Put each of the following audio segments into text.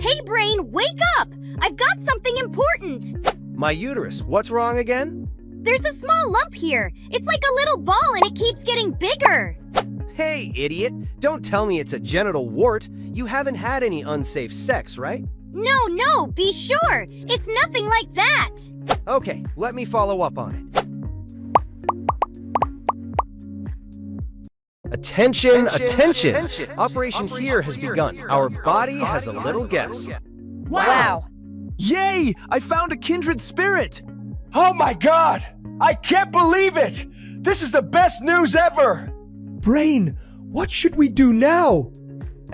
Hey, Brain, wake up! I've got something important! My uterus, what's wrong again? There's a small lump here. It's like a little ball and it keeps getting bigger. Hey, idiot! Don't tell me it's a genital wart. You haven't had any unsafe sex, right? No, be sure. It's nothing like that. Okay, let me follow up on it. Attention! Operation Here has begun. Our body has a little guest. Wow! Yay! I found a kindred spirit! Oh my god! I can't believe it! This is the best news ever! Brain, what should we do now?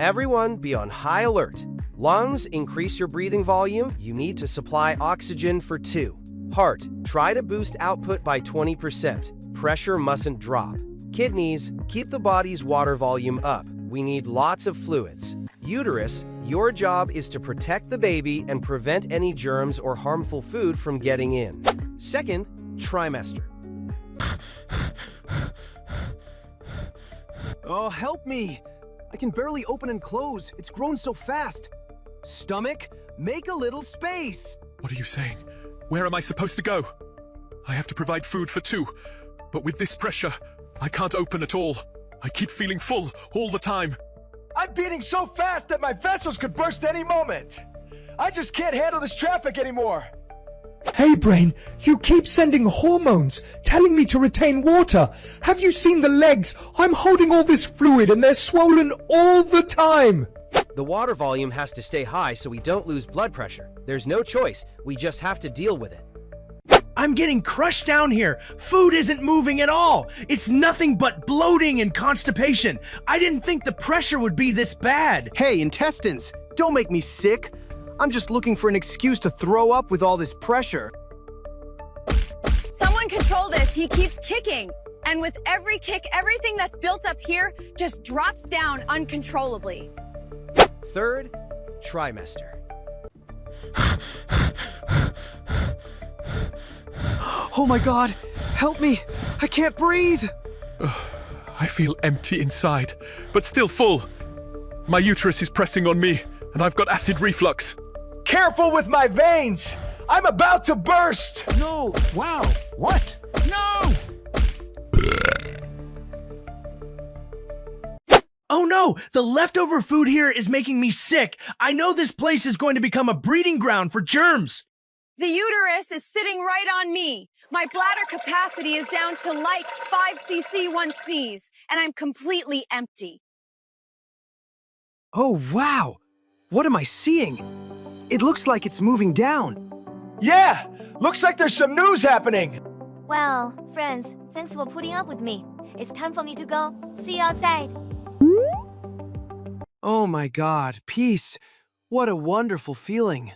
Everyone be on high alert. Lungs, increase your breathing volume. You need to supply oxygen for 2. Heart, try to boost output by 20%. Pressure mustn't drop. Kidneys, keep the body's water volume up. We need lots of fluids. Uterus, your job is to protect the baby and prevent any germs or harmful food from getting in. Second, trimester. Oh, help me! I can barely open and close. It's grown so fast. Stomach, make a little space! What are you saying? Where am I supposed to go? I have to provide food for 2, but with this pressure, I can't open at all. I keep feeling full all the time. I'm beating so fast that my vessels could burst any moment. I just can't handle this traffic anymore. Hey, Brain, you keep sending hormones, telling me to retain water. Have you seen the legs? I'm holding all this fluid and they're swollen all the time. The water volume has to stay high so we don't lose blood pressure. There's no choice. We just have to deal with it. I'm getting crushed down here. Food isn't moving at all. It's nothing but bloating and constipation. I didn't think the pressure would be this bad. Hey, intestines! Don't make me sick! I'm just looking for an excuse to throw up with all this pressure. Someone control this. He keeps kicking. And with every kick, everything that's built up here just drops down uncontrollably. Third, trimester. Oh my god! Help me! I can't breathe! I feel empty inside, but still full. My uterus is pressing on me, and I've got acid reflux. Careful with my veins! I'm about to burst! No! Wow! What? No! Oh no, the leftover food here is making me sick. I know this place is going to become a breeding ground for germs. The uterus is sitting right on me. My bladder capacity is down to like 5 cc one sneeze, and I'm completely empty. Oh wow! What am I seeing? It looks like it's moving down. Yeah! Looks like there's some news happening! Well, friends, thanks for putting up with me. It's time for me to go. See you outside. Oh my god, peace! What a wonderful feeling.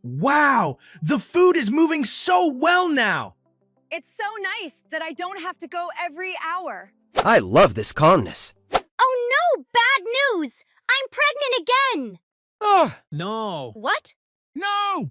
Wow, the food is moving so well now. It's so nice that I don't have to go every hour. I love this calmness. Oh no, bad news! I'm pregnant again! Ugh, no. What? No!